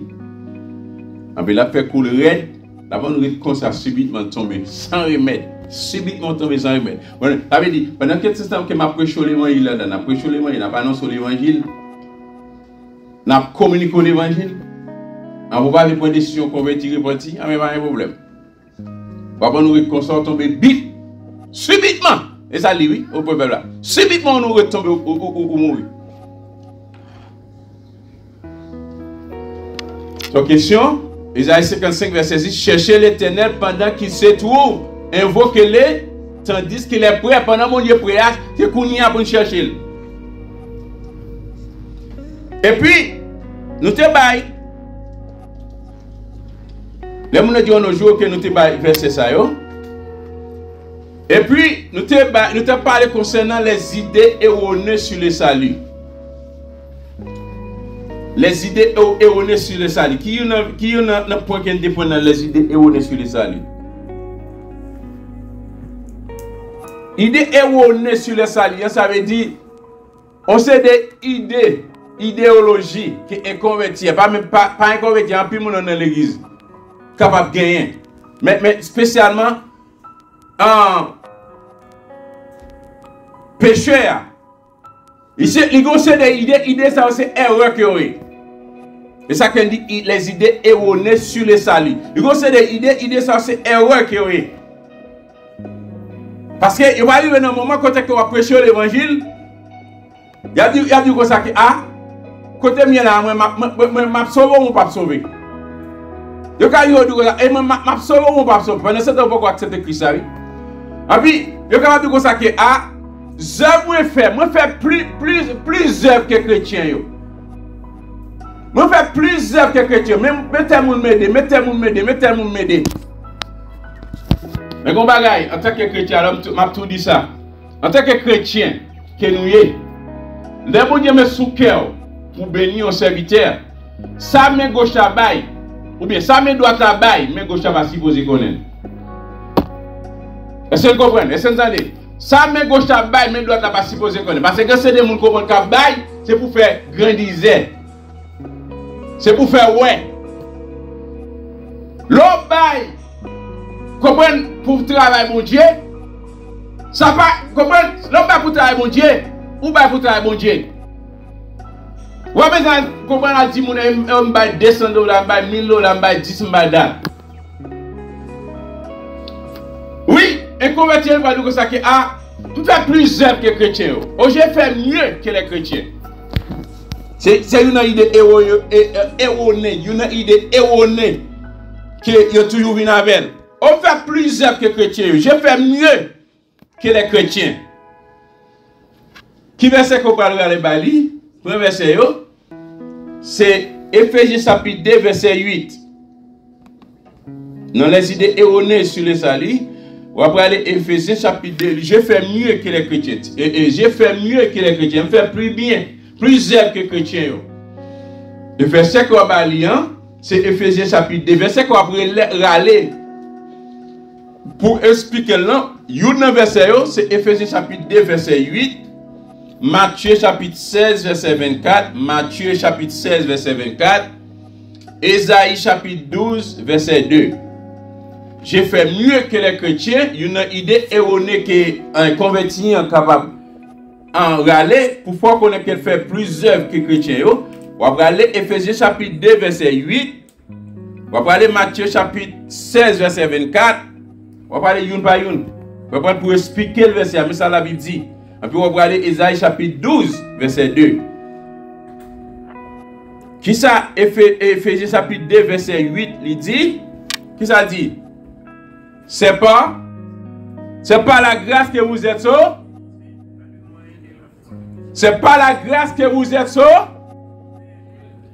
Avec la fait couler raide, la bonne comme ça subitement tomber sans remède. Subitement tomber sans remède. Ça veut dire, pendant que ce temps que m'a prêché l'évangile là, n'a prêché l'évangile, n'a pas annoncé l'évangile, n'a communiqué l'évangile, on va pas les prendre décision convertir repentir, mais pas un problème. Papa nous réconcilier tomber vite, subitement. Et ça dit oui, au peuple là. Subitement nous retomber ou mourir. Donc question, Isaïe 55 verset 6, cherchez l'Éternel pendant qu'il se trouve, invoquez-le tandis qu'il est prêt, pendant mon Dieu prêt, c'est qu'on y a pour chercher. Et puis, nous te baillons. Les gens disent nos jours que nous te baillons verset ça. Et puis, nous te parlé concernant les idées erronées sur le salut. Les idées erronées sur le salut. Qui y a un point qui dépend dans les idées erronées sur le salut? Idées erronées sur le salut, ça veut dire, on sait des idées, idéologie qui est convertie, pas inconvertie, en plus dans l'église, capable de gagner. Mais spécialement, en pécheur. Ici, il y a des idées, ça c'est erreur qu'il y a. Et ça qu'on dit les idées erronées sur le salut. Il y a des idées, ça c'est erreur qu'il y a. Parce qu'il va arriver dans un moment quand on va prêcher l'évangile, il y a dit comme ça que, côté mien là, je sauve ou pas sauver. Il y a dit comme ça, je sauve ou pas sauver. Pendant ce temps, pourquoi accepter Christ? Et puis, il y a dit comme ça que, œuvres moi faire plus œuvres que chrétiens. Moi faire plus œuvres que chrétiens. Mettez-moi m'aider. Mais bon bagaille, en tant que chrétien, je m'a tout dit ça. En tant que chrétien, que nous y les bon Dieu met sous cœur pour bénir un serviteur. Ça met gauche à bail, ou bien ça met droite à bail, mais gauche à va supposer connaître. Est-ce que vous comprenez? Est-ce que vous entendez? Ça met gauche à bail, mais droite à pas supposer connaître. Parce que c'est des gens qui comprennent qu'à bail, c'est pour faire grandiser. C'est pour faire ouais. L'autre bail, comprenez pour travailler mon Dieu. Ça pas comprenez l'autre bail pour travailler mon Dieu ou bail pour travailler mon Dieu. Ou besoin comprendre à dire mon on va $200, on va $1000, on va 10 $. Oui, un converti va dire ça que ah, on fait plus œuvre que les chrétiens. Oh, j'ai fait mieux que les chrétiens. C'est une idée erronée, une idée erronée que yo toujours vinn avec. On fait plus œuvre que les chrétiens. J'ai fait mieux que les chrétiens. Qui verset qu'on parle à Bali? Premier verset, c'est Éphésiens chapitre 2, verset 8. Dans les idées erronées sur les salis, on va parler Éphésiens chapitre 2. J'ai fait mieux que les chrétiens. Et j'ai fait mieux que les chrétiens. Je fais plus bien, plus œuvre que les chrétiens. Le verset qu'on va parler, c'est Éphésiens chapitre 2. Verset qu'on va râler pour expliquer là. Un verset, c'est Éphésiens chapitre 2, verset 8. Matthieu chapitre 16, verset 24. Matthieu chapitre 16, verset 24. Ésaïe chapitre 12, verset 2. J'ai fait mieux que les chrétiens. Une idée erronée qu'un converti est capable en râler pour pouvoir qu'on ait fait plus d'œuvres que les chrétiens. On va aller Éphésiens chapitre 2, verset 8. On va aller Matthieu chapitre 16, verset 24. On va aller une par une. On va pour expliquer le verset. Mais ça la Bible dit. Et puis on va aller Ésaïe chapitre 12, verset 2. Qui ça, Éphésiens chapitre 2, verset 8, il dit, qui ça dit? C'est pas la grâce que vous êtes sauvés. C'est pas la grâce que vous êtes sauvés.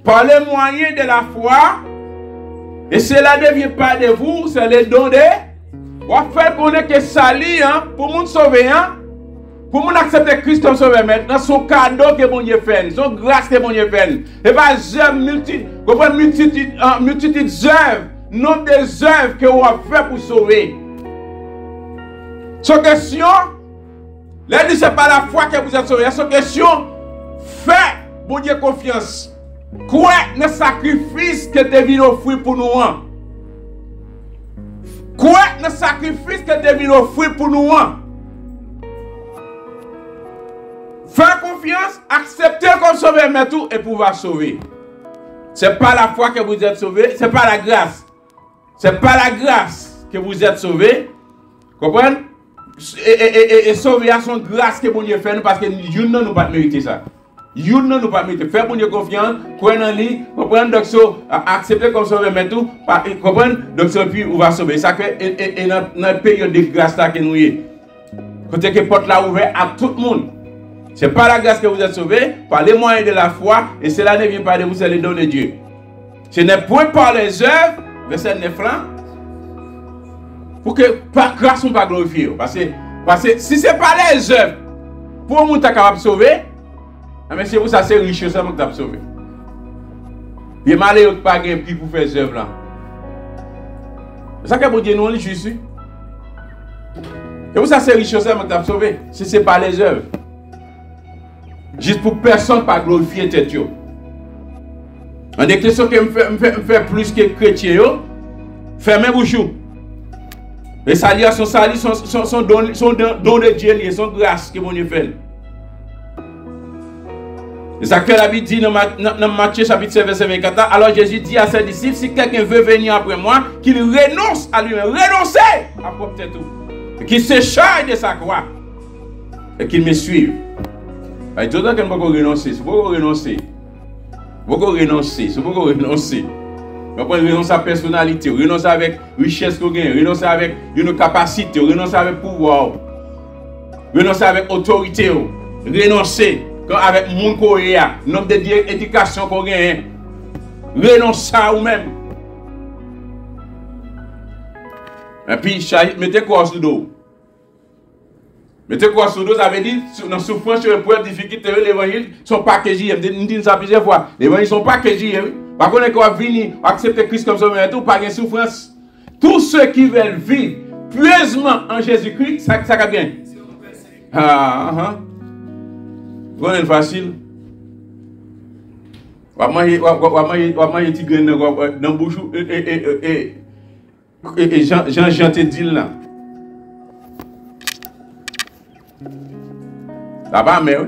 Par les moyens de la foi. Et cela ne vient pas de vous, c'est le don de. On va faire connaître que sali, pour nous sauver, pour nous accepter Christ comme sauveur maintenant, son cadeau que bon Dieu fait, son grâce que bon Dieu fait. Et pas multitude d'œuvres, nombre des œuvres que vous avez fait pour sauver. Son question, là, ce n'est pas la foi que vous êtes sauvé. Son question, faites bon Dieu confiance. Quoi le sacrifice que tu viens offrir pour nous? Quoi le sacrifice que tu viens offrir pour nous? Faire confiance, accepter comme sauveur, mais tout, et pouvoir sauver. Ce n'est pas la foi que vous êtes sauvé, ce n'est pas la grâce. Ce n'est pas la grâce que vous êtes sauvé. Comprenez? Et sauver à son grâce que bon Dieu fait, parce que nous ne nous pas mériter ça. Nous ne nous pas mériter. Faire bon Dieu confiance, croire en lui, comprendre, donc accepter comme sauveur, mais tout, comprendre, donc puis on va sauver. Ça fait, et notre période de grâce là que nous y est. Côté que porte là ouvert à tout le monde. Ce n'est pas la grâce que vous êtes sauvés, par les moyens de la foi, et cela ne vient pas de vous, c'est le don de Dieu. Ce n'est point par les œuvres, verset 9 là, pour que par grâce on ne pas glorifier. Parce que si ce n'est pas les œuvres, pour le monde capable de sauver, mais c'est vous, ça c'est riche, ça vous avez sauvé. Il est malheureux de ne pas gagner prix pour faire ces œuvres là. C'est ça que vous dites, nous, on est juste. Et vous, ça c'est riche, ça vous avez sauvé. Si ce n'est pas les œuvres. Juste pour personne pas glorifier tête yo. En déclaration que me fait plus que chrétien yo, fermez bouchou. Et salir son don de Dieu, son grâce que mon Dieu fait. Et ça que la Bible dit dans Matthieu chapitre 7 verset 24. Alors Jésus dit à ses disciples, si quelqu'un veut venir après moi, qu'il renonce à lui-même, renoncer à propre tête tout, qu'il se charge de sa croix et qu'il me suive. Il y a d'autres qui ne peuvent pas renoncer. C'est pourquoi renoncer. Pourquoi renoncer. C'est pourquoi renoncer. Renoncer à la personnalité, renoncer avec richesse qu'on gagne, renoncer avec une capacité, renoncer avec pouvoir, renoncer avec autorité, renoncer avec mon coréen, nombre d'éducation qu'on gagne, renoncer à vous-même. Et puis, mettez quoi sur le dos. Mettez quoi sur le dos, ça veut dire, dans la souffrance, sur l'épreuve, difficulté, l'évangile, ils ne sont pas que j'y ai. Je dis ça plusieurs fois. L'évangile ne sont pas que j'y ai. Par contre, quand on vient accepter Christ comme sauveur, tout, pas de souffrance. Tous ceux qui veulent vivre pieusement en Jésus-Christ, ça va bien. Vous est facile. On va manger des graines dans la bouche. Et Jean te dit là. Là-bas, mais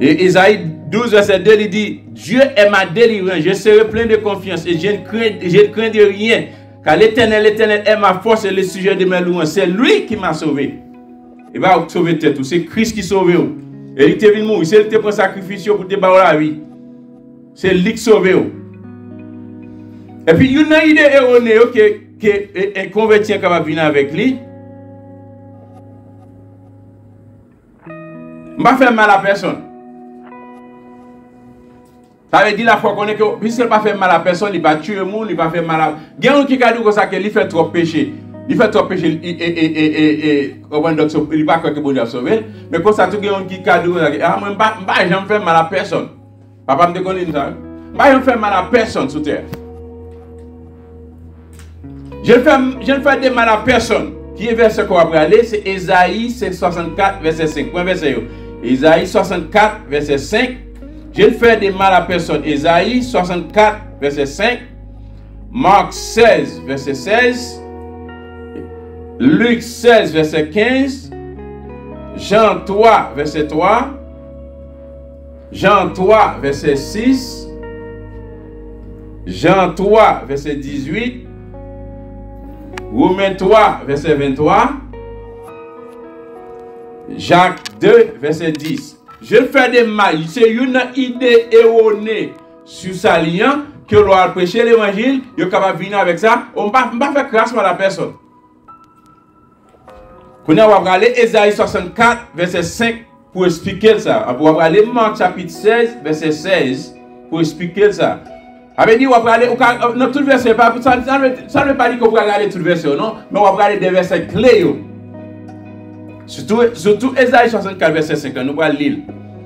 Et Isaïe 12, verset 2, il dit, Dieu est ma délivrance, je serai plein de confiance et je ne crains de rien, car l'Éternel est ma force et le sujet de mes louanges. C'est lui qui m'a sauvé. Il va sauver tête. C'est Christ qui sauve. Et il était venu mourir. C'est lui qui prend sacrifice pour te battre la vie. C'est lui qui sauve. Et puis, il y a une idée erronée qu'un converti est capable de venir avec lui. Je ne vais pas faire mal à personne. Ça veut dire la fois qu'on est que, puisqu'il ne va pas faire mal à personne, il va tuer le monde, il va faire mal à. Il y a un qui a dit comme ça qu'il fait trop péché. Il fait trop péché et il ne va pas que bon Dieu sauver. Mais comme ça, tout le monde qui a dit comme ça, ah, moi, je ne vais faire mal à personne. Papa me dit ça. Je ne vais faire mal à personne sur terre. Je ne fais de mal à personne. Qui est verset qu'on va aller, c'est Ésaïe 64, verset 5. Point verset. Ésaïe 64, verset 5. Je ne fais de mal à personne. Ésaïe 64, verset 5. Marc 16, verset 16. Luc 16, verset 15. Jean 3, verset 3. Jean 3, verset 6. Jean 3, verset 18. Romains 3, verset 23. Jacques 2, verset 10. Je fais des mal. C'est une idée erronée sur sa lien que l'on a prêché l'évangile. Il est capable de venir avec ça. On ne va pas faire grâce à la personne. On va aller Ésaïe 64, verset 5 pour expliquer ça. On va aller Marc chapitre 16, verset 16 pour expliquer ça. Avait dit, on va aller dans tout le verset. Ça ne veut pas dire qu'on va regarder tout le verset, non? Mais on va regarder des versets clés. Surtout Ésaïe 64, verset 5. Nous allons lire.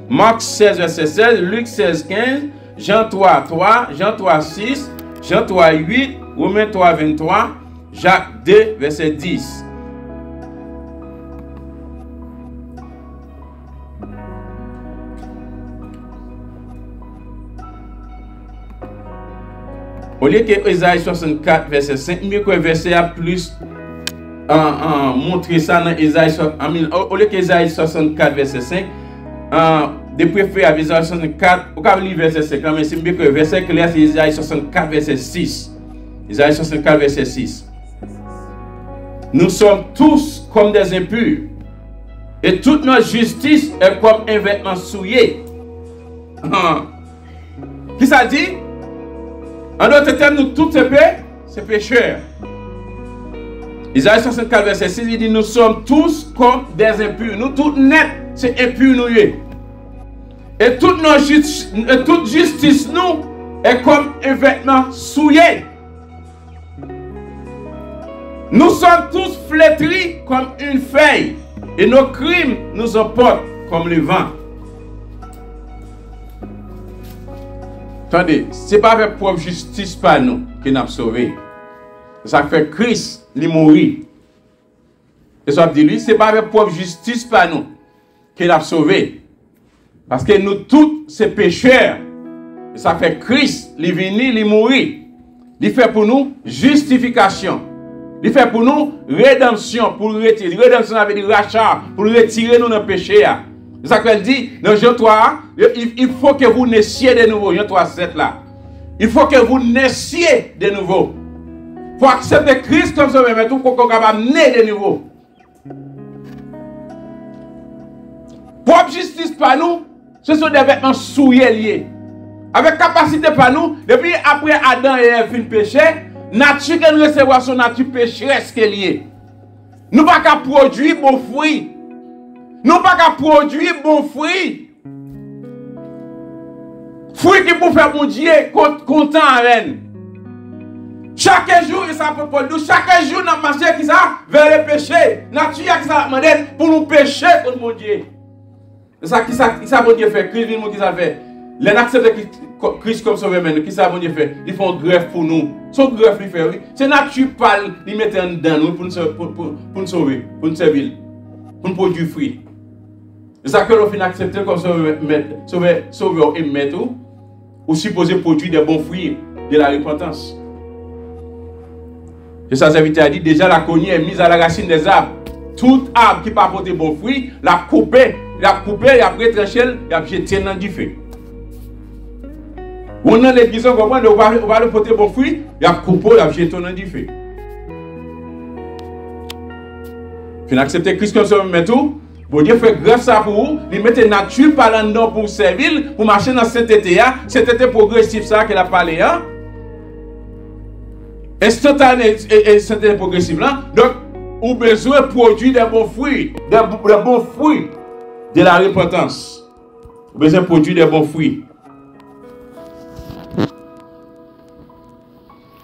Marc 16, verset 16. Luc 16, 15. Jean 3, 3. Jean 3, 6. Jean 3, 8. Romains 3, 23. Jacques 2, verset 10. Au lieu que Ésaïe 64, verset 5, mieux que verset a plus montrer ça dans Ésaïe 64. Au lieu que Ésaïe 64, verset 5, de préféré à Ésaïe 64, au cas où lire verset 5, mais c'est mieux que verset clair, c'est Ésaïe 64, verset 6. Ésaïe 64, verset 6. Nous sommes tous comme des impurs, et toute notre justice est comme un vêtement souillé. Qui ça dit? En d'autres termes, nous tous ces pécheurs. Isaïe 64, verset 6, il dit, nous sommes tous comme des impurs. Nous tous nets, c'est impurs nous. Et toute justice, nous, est comme un vêtement souillé. Nous sommes tous flétris comme une feuille. Et nos crimes nous emportent comme le vent. Attendez, ce n'est pas avec propre justice par nous qui nous a sauvés. Ça fait Christ, il mourit. Et ça dit lui, ce n'est pas avec propre justice par nous qui nous a sauvés. Parce que nous tous, ces pécheurs, et ça fait Christ, il est venu, il mourit. Il fait pour nous justification. Il fait pour nous rédemption, pour retirer. Rédemption avait dit rachat, pour retirer nous dans le péché. C'est ça qu'elle dit, dans Jean 3, il faut que vous naissiez de nouveau. Jean 3, 7 là. Il faut que vous naissiez de nouveau. Il faut accepter Christ comme ça, mais tout pour qu'on soit capable de naître de nouveau. Propre justice par nous, ce sont des vêtements souillés liés. Avec capacité par nous, depuis après Adam et Ève fin péché, nature qui recevoir son nature pécheresse qui est liée. Nous ne pouvons pas produire bon fruit. Nous ne pouvons pas produire bon fruit. Fruit qui peut faire mon Dieu content en reine. Chaque jour, il s'appelle pour nous. Chaque jour, nous marchons qui ça vers le péché. Nature qui ça demande pour nous pécher contre mon Dieu. C'est ça qui ça bon Dieu fait. Christ qui ça fait. Les acceptent Christ comme sauveur maintenant. Qui ça bon Dieu fait. Ils font greffe pour nous. Son greffe il fait oui. C'est nature parle, ils mettent dans nous pour nous sauver, pour nous servir, pour nous produire fruit. C'est ça que l'on finit accepter comme sauveur et maître ou supposé produire des bons fruits de la repentance. Et ça, serviteur a dit déjà la cognée est mise à la racine des arbres. Tout arbre qui ne peut pas porter bon fruit, la couper il a coupé, il a retranché, il a jeté dans du feu. On a l'église, on comprend, on va le porter bon fruit, il a coupé, il a jeté dans du feu. Puis accepter Christ comme ça, mais tout. Bon Dieu fait grâce à vous, il mette nature par là-dedans pour servir, pour marcher dans cette été, cet été progressif ça qu'elle a parlé, hein? Instantané et cet été progressif là. Donc, on a besoin de produire des bons fruits, des bons fruits de la repentance. On a besoin de produire des bons fruits.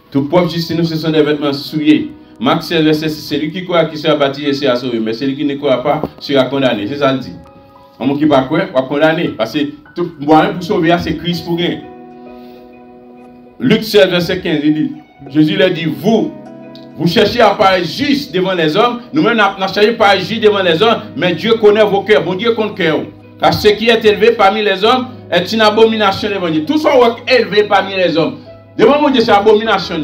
Tout propre justice, nous, ce sont des vêtements souillés. Marc 16, verset 6, c'est lui qui croit qui sera baptisé et sera sauvé, mais celui qui ne croit pas sera condamné. C'est ça le dit. Un monde qui ne croit pas, va condamner. Parce que tout moyen pour sauver, c'est Christ pour gagner. Luc 16, verset 15, il dit, Jésus leur dit, vous cherchez à paraître juste devant les hommes, nous-mêmes, nous cherchons pas juste devant les hommes, mais Dieu connaît vos cœurs, bon Dieu connaît cœur. Car ce qui est élevé parmi les hommes est une abomination devant Dieu. Tout ce qui est élevé parmi les hommes, devant mon Dieu, c'est abomination.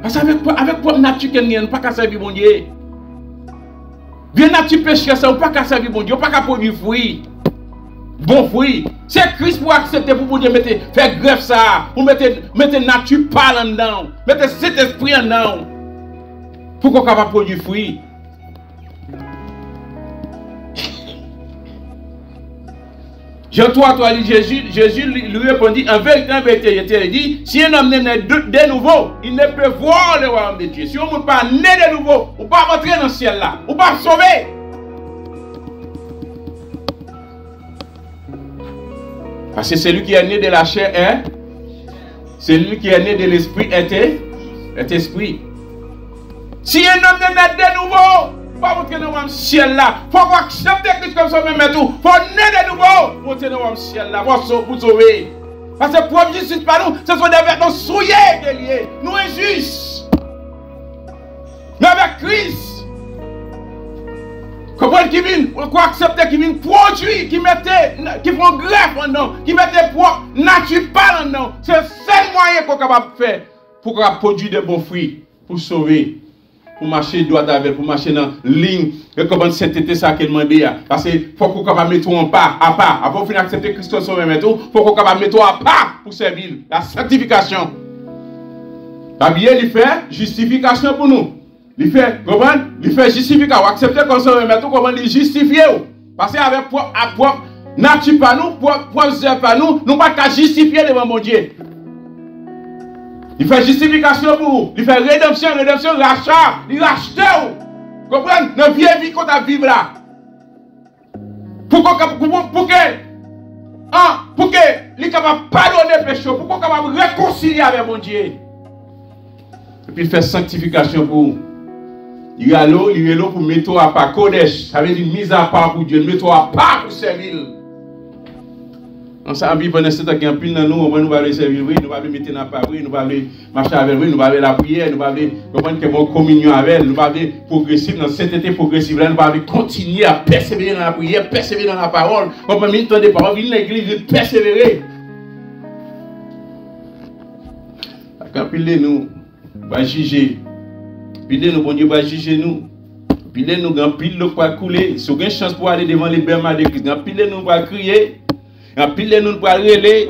Parce qu'avec quoi nature qu'on n'a pas qu'à servir mon Dieu. Bien nature péché ça, on pas qu'à servir mon Dieu, on pas qu'à produire fruit. Bon fruit. C'est Christ pour accepter pour Dieu faire grève ça, pour mettre nature parle en dedans, mettre cet esprit en dedans. Pour qu'on capable produire fruit. Jean 3, Jésus lui répondit, en vérité, il dit, si un homme naît de nouveau, il ne peut voir le royaume de Dieu. Si on ne peut pas naître de nouveau, on ne peut pas rentrer dans le ciel là, on ne peut pas sauver. Parce que celui qui est né de la chair est, celui qui est né de l'esprit est esprit. Si un homme naît de nouveau, pas monter dans le ciel là. Il faut accepter Christ comme ça même et tout. Il faut naître de nouveau. Monter dans le ciel là. Pour sauver. Parce que pour justice par nous, ce sont des vêtements souillés qui liés. Nous injustes. Mais avec Christ. Comprenez qui vient, on peut accepter qui vient produire, qui font greffe en nous, qui mettent propre nature par en nous. C'est le seul moyen qu'on est capable de faire pour produire des bons fruits, pour sauver. Pour marcher droit avec, pour marcher dans la ligne, et comment c'était ça qu'il m'a dit. Parce qu'il faut qu'on capable mettre en pas, à part. Avant de accepter Christ comme même tout, il faut qu'on capable mettre à part pour servir. La sanctification. La Bible, il fait justification pour nous. Il fait, comment? Il fait justification. Accepter comme ça même tout, comment il justifie. Parce qu'avec propre nature par nous, propre par nous, nous ne pouvons pas justifier devant mon Dieu. Il fait justification pour vous. Il fait rédemption, rachat. Il rachète. Vous comprenez? Notre vieille vie qu'on a vivre là. Pour que il est capable de pardonner les péchés. Pour qu'on soit capable de réconcilier avec mon Dieu. Et puis il fait sanctification pour vous. Il est là pour mettre à part. Kodesh. Ça veut dire mise à part pour Dieu. Mettre à part pour servir. On s'est habillé pendant ce temps qu'il y a un pile dans nous, nous allons servir, nous allons mettre dans la parole, nous allons marcher avec lui, nous allons la prière, nous allons comprendre que mon communion avec elle, nous allons progressif dans cet été progressif, nous allons continuer à persévérer dans la prière, persévérer dans la parole. On peut mettre des paroles, venir à l'église, persévérer. Quand pile nous, va juger. Pile nous, bon Dieu va juger nous. Pile nous, quand pile nous va couler. Si vous avez une chance pour aller devant les bermas de Christ, quand pile nous va crier. En pile nous pour aller.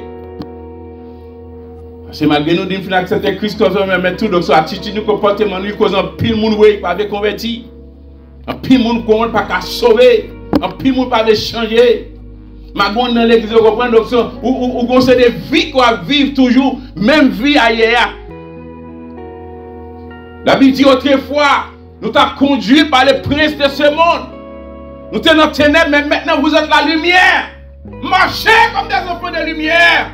C'est malgré nous d'une accepter Christ comme ça même tout donc son attitude nous comportement nous cause en pile monde ouais pas de converti. En pile monde qu'on pas qu'à sauver, en pile monde pas de changer. Magon dans l'église comprendre donc ou conseil de vie qu'on vivre toujours même vie ailleurs. La Bible dit autrefois nous t'a conduit par les princes de ce monde. Nous étions dans les ténèbres mais maintenant vous êtes la lumière. Marchez comme des enfants de lumière.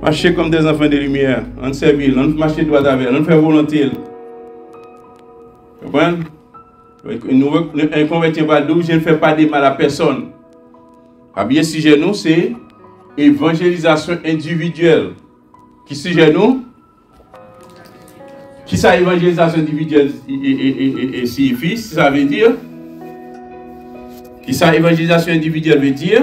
Marchez comme des enfants de lumière. On servir, on marche droit avec, on fait volonté. Vous comprenez? Un converti va dire, je ne fais pas de mal à personne. Bien sujet nous, c'est évangélisation individuelle. Qui sujet nous? Qui ça évangélisation individuelle signifie? Ça veut dire? Qui ça évangélisation individuelle veut dire?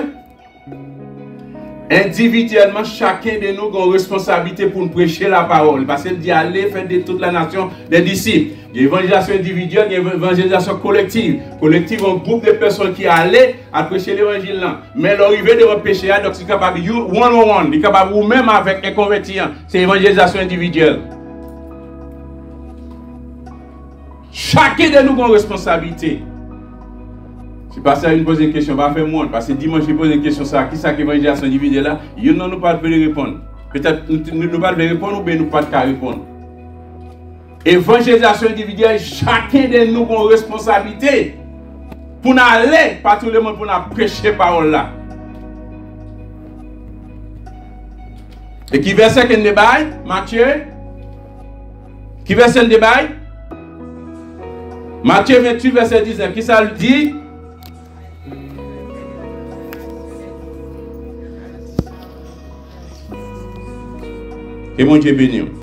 Individuellement, chacun de nous a une responsabilité pour nous prêcher la parole. Parce qu'il dit allez faire de toute la nation des disciples. Il y a l'évangélisation individuelle, il y a l'évangélisation collective. Collective, un groupe de personnes qui allaient à prêcher l'évangile là. Mais l'arrivée de votre péché, donc c'est capable de one-on-one, c'est capable ou même avec les convertis. C'est l'évangélisation individuelle. Chacun de nous a une responsabilité. Si pasteur nous pose une question, pas faire monde. Parce que dimanche, il pose une question, ça, qui est l'évangélisation individuelle là, il ne nous pas de répondre. Peut-être nous ne pas répondre ou bien nous pas de répondre. Évangélisation individuelle, chacun de nous a une responsabilité pour nous aller, pas tout le monde pour nous prêcher la parole là. Et qui verset qu'on débat, Matthieu? Qui verset le débat? Matthieu 28, verset 19. Qui ça le dit? Que mon Dieu bénisse.